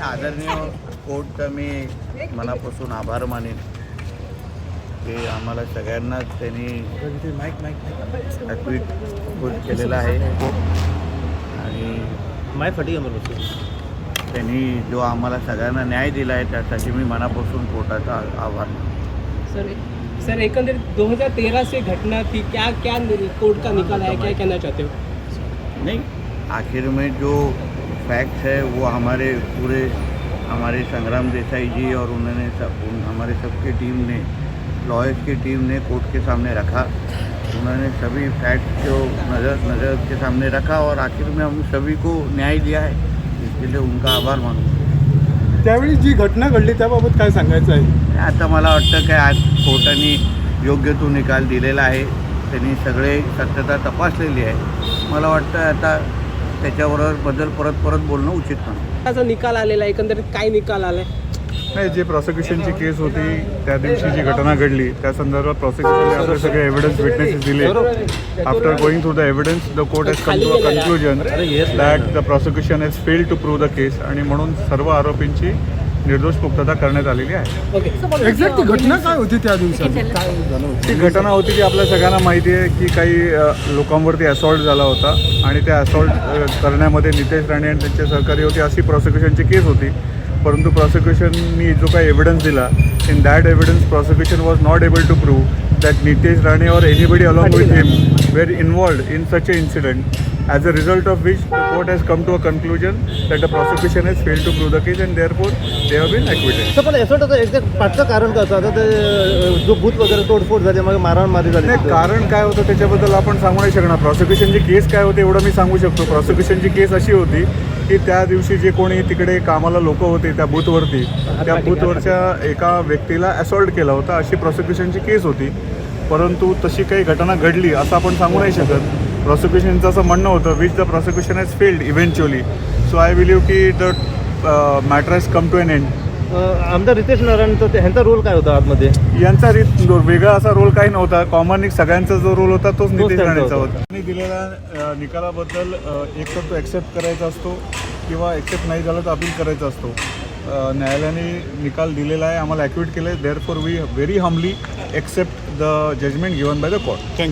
आदरणीय कोर्टचा मी मनापासून आभार मानेन की आम्हाला सगळ्यांनाच त्यांनी ॲक्विट केलेला आहे आणि त्यांनी जो आम्हाला सगळ्यांना न्याय दिला आहे त्यासाठी मी मनापासून कोर्टाचा आभार मानतो। सर एकंदरीत 2013 से घटना थी, क्या क्या कोर्ट का निकाल है, क्या कहना चाहते हो? नहीं, आखिर में जो फैक्ट्स है वो हमारे संग्राम देसाई जी और हमारे सबकी टीम ने, लॉयर्स की टीम ने कोर्ट के सामने रखा। उन्होंने सभी फैक्ट्स को नज़र के सामने रखा और आखिर में हम सभी को न्याय दिया है, इसके लिए उनका आभार मानतो। त्यावेळी जी घटना घडली त्याबाबत काय सांगायचं आहे? आता मला वाटतं की आज कोर्टाने योग्य तो निकाल दिलेला आहे, त्यांनी सगळे सत्यता तपासलेली आहे। मला वाटतं आता त्याच्याबद्दल परत बोलणं उचित नाही। त्याचा निकाल आलेला आहे, एकंदरीत काय निकाल आलाय? नाही, जे प्रॉसिक्युशनची केस होती त्या दिवशी जी घटना घडली त्या संदर्भात प्रॉसिक्युशनने आपले सगळे एव्हिडन्स विटनेसेस दिले। After going through the evidence the court has come to a conclusion that the prosecution has failed to prove the case आणि म्हणून सर्व आरोपींची निर्दोष मुक्तता करण्यात आलेली आहे। एक्झॅक्ट घटना काय होती त्या दिवशी? ती घटना होती की आपल्या सगळ्यांना माहिती आहे की काही लोकांवरती असॉल्ट झाला होता आणि त्या असॉल्ट करण्यामध्ये नितेश राणे आणि त्यांचे सहकारी होते अशी प्रॉसिक्युशनची केस होती। परंतु प्रॉसिक्युशननी जो काही एव्हिडन्स दिला, in that evidence prosecution was not able to prove that Nitesh Rane और anybody along with him were involved in such a incident, as a result of which the court has come to a conclusion that the prosecution has failed to prove the case and therefore they have been acquitted. पण याचं exact पाठचं कारण काय होतं? आता ते जो booth वगैरे तोडफोड झाली, मग मारहाण झाली, नाही, कारण काय होतं त्याच्याबद्दल आपण सांगू नाही शकणार। प्रॉसिक्युशनची केस काय होते एवढं मी सांगू शकतो। प्रॉसिक्युशनची केस अशी होती की त्या दिवशी जे कोणी तिकडे कामाला लोक होते त्या बूथवरती, त्या बूथवरच्या एका व्यक्तीला असॉल्ट केला होता अशी प्रॉसिक्युशनची केस होती। परंतु तशी काही घटना घडली असं आपण सांगू नाही शकत। प्रॉसिक्युशनचं असं म्हणणं होतं which the prosecution has failed eventually, so I believe की the matter has come to an end. आमदार रितेश नारायणचा ह्यांचा रोल काय होता आतमध्ये? यांचा वेगळा असा रोल काही नव्हता, कॉमन सगळ्यांचा जो रोल होता तोच नितेश राणेचा होता। त्यांनी दिलेल्या निकालाबद्दल एक तर तो ॲक्सेप्ट करायचा असतो किंवा ॲक्सेप्ट नाही झाला तर अपील करायचा असतो। न्यायालयाने निकाल दिलेला आहे, आम्हाला ॲक्विट केलं आहे, therefore we very humbly accept the judgement given by the court. Thank you.